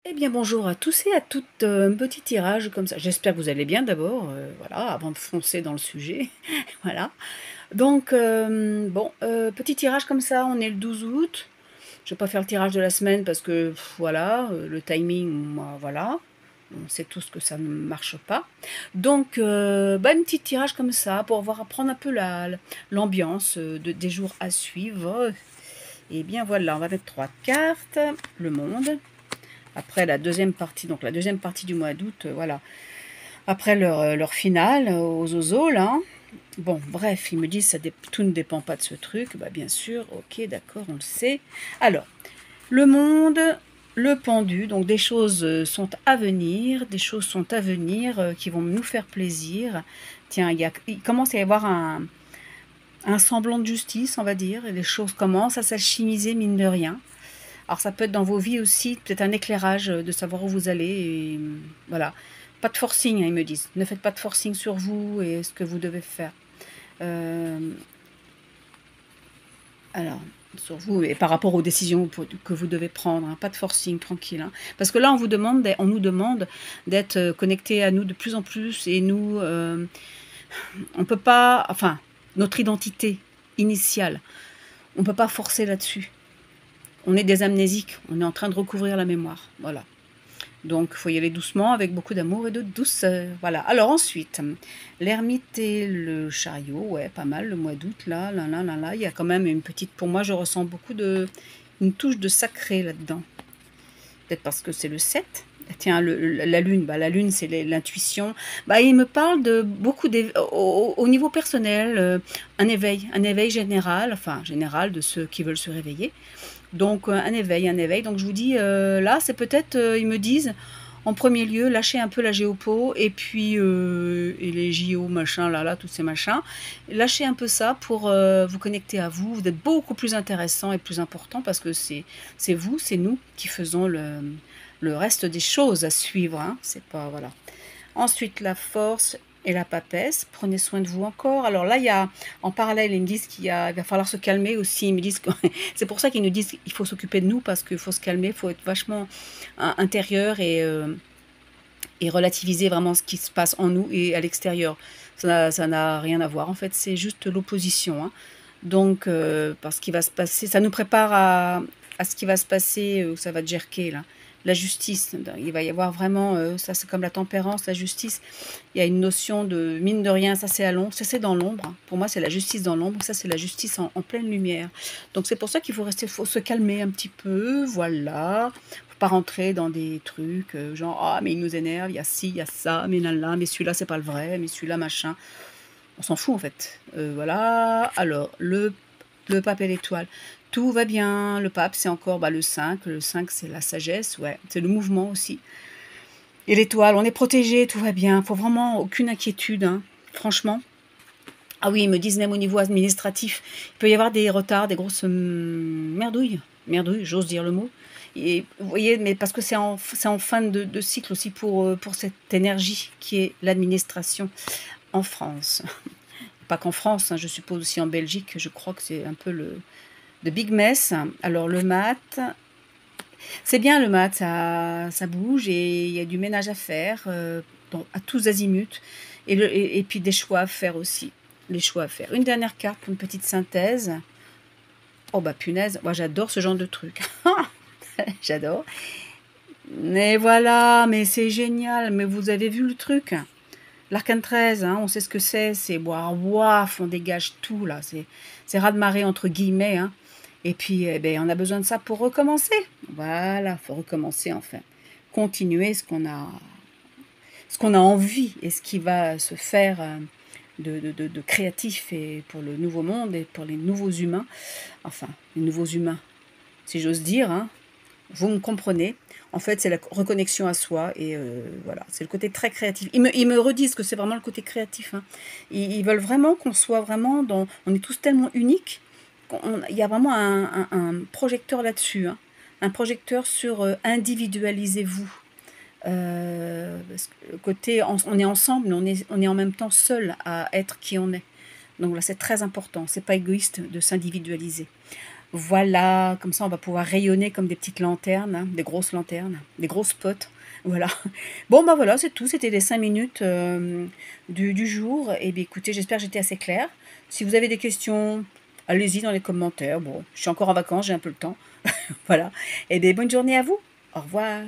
Eh bien bonjour à tous et à toutes, un petit tirage comme ça. J'espère que vous allez bien d'abord, voilà, avant de foncer dans le sujet, voilà. Donc bon, petit tirage comme ça, on est le 12 août. Je vais pas faire le tirage de la semaine parce que voilà, le timing, moi voilà, on sait tous que ça ne marche pas. Donc bah, un petit tirage comme ça pour voir prendre un peu l'ambiance, des jours à suivre. Et bien voilà, on va mettre 3 cartes, le monde. Après la deuxième partie, donc la deuxième partie du mois d'août, voilà. Après leur finale aux Ozo, là. Bon, bref, ils me disent ça tout ne dépend pas de ce truc. Bah bien sûr, ok, d'accord, on le sait. Alors, le monde, le pendu, donc des choses sont à venir, des choses sont à venir qui vont nous faire plaisir. Tiens, il commence à y avoir un semblant de justice, on va dire, et les choses commencent à s'alchimiser, mine de rien. Alors ça peut être dans vos vies aussi, peut-être un éclairage de savoir où vous allez. Et, voilà. Pas de forcing, hein, ils me disent. Ne faites pas de forcing sur vous et ce que vous devez faire. Euh, alors, sur vous et par rapport aux décisions que vous devez prendre. Hein, pas de forcing, tranquille. Hein. Parce que là, on nous demande d'être connectés à nous de plus en plus. Et nous, on peut pas... Enfin, notre identité initiale, on ne peut pas forcer là-dessus. On est des amnésiques, on est en train de recouvrir la mémoire. Voilà. Donc, il faut y aller doucement, avec beaucoup d'amour et de douceur. Voilà. Alors ensuite, l'ermite et le chariot, ouais, pas mal, le mois d'août, là, il y a quand même une petite... Pour moi, je ressens une touche de sacré là-dedans. Peut-être parce que c'est le 7. Tiens, la lune, bah, la lune, c'est l'intuition. Bah, il me parle de beaucoup au niveau personnel, un éveil général, enfin général de ceux qui veulent se réveiller. Donc un éveil, un éveil. Donc je vous dis, là, c'est peut-être, ils me disent, en premier lieu, lâcher un peu la géopo et puis et les JO, machin, là, tous ces machins. Lâchez un peu ça pour vous connecter à vous. Vous êtes beaucoup plus intéressant et plus important parce que c'est vous, c'est nous qui faisons le reste des choses à suivre. Hein. C'est pas, voilà. Ensuite, la force et la papesse. Prenez soin de vous encore. Alors là, il y a, en parallèle, ils me disent il va falloir se calmer aussi. Ils me disent que c'est pour ça qu'ils nous disent qu'il faut s'occuper de nous parce qu'il faut se calmer, il faut être vachement intérieur et relativiser vraiment ce qui se passe en nous et à l'extérieur. Ça n'a rien à voir. En fait, c'est juste l'opposition. Hein. Donc, parce qu'il va se passer, ça nous prépare à ce qui va se passer, où ça va jerker là. La justice, il va y avoir vraiment, ça c'est comme la tempérance, la justice. Il y a une notion de mine de rien, ça c'est à l'ombre, ça c'est dans l'ombre. Pour moi, c'est la justice dans l'ombre, ça c'est la justice en pleine lumière. Donc c'est pour ça qu'il faut se calmer un petit peu, voilà. Faut pas rentrer dans des trucs genre ah mais il nous énerve, il y a ci, il y a ça, mais là là, mais celui-là c'est pas le vrai, mais celui-là machin. On s'en fout en fait. Voilà. Alors le pape et l'étoile. Tout va bien. Le pape, c'est encore bah, le 5. Le 5, c'est la sagesse. Ouais, c'est le mouvement aussi. Et l'étoile, on est protégé, tout va bien. Faut vraiment aucune inquiétude, hein, franchement. Ah oui, ils me disent même au niveau administratif, il peut y avoir des retards, des grosses merdouilles. Merdouilles, j'ose dire le mot. Et vous voyez, mais parce que c'est en fin de cycle aussi pour cette énergie qui est l'administration en France. Pas qu'en France, hein, je suppose aussi en Belgique, je crois que c'est un peu le big mess. Alors le mat, c'est bien le mat, ça bouge et il y a du ménage à faire à tous azimuts et puis des choix à faire aussi. Les choix à faire. Une dernière carte pour une petite synthèse. Oh bah punaise, moi j'adore ce genre de truc. J'adore. Mais voilà, mais c'est génial. Mais vous avez vu le truc? L'arcane 13, hein, on sait ce que c'est waf, on dégage tout là, c'est raz-de-marée entre guillemets. Hein. Et puis, eh ben, on a besoin de ça pour recommencer. Voilà, faut recommencer enfin. Continuer ce qu'on a envie et ce qui va se faire de créatif et pour le nouveau monde et pour les nouveaux humains. Enfin, les nouveaux humains, si j'ose dire. Hein. Vous me comprenez. En fait, c'est la reconnexion à soi et voilà, c'est le côté très créatif. Ils me redisent que c'est vraiment le côté créatif. Hein. Ils veulent vraiment qu'on soit vraiment dans... On est tous tellement uniques. Il y a vraiment un projecteur là-dessus. Hein. Un projecteur sur individualisez-vous. Parce que le côté, on est ensemble, mais on est en même temps seul à être qui on est. Donc là, c'est très important. C'est pas égoïste de s'individualiser. Voilà, comme ça on va pouvoir rayonner comme des petites lanternes, hein, des grosses lanternes, des grosses potes. Voilà. Bon, bah voilà, c'est tout. C'était les 5 minutes du jour. Et bien écoutez, j'espère que j'étais assez claire. Si vous avez des questions, allez-y dans les commentaires. Bon, je suis encore en vacances, j'ai un peu le temps. Voilà. Et bien bonne journée à vous. Au revoir.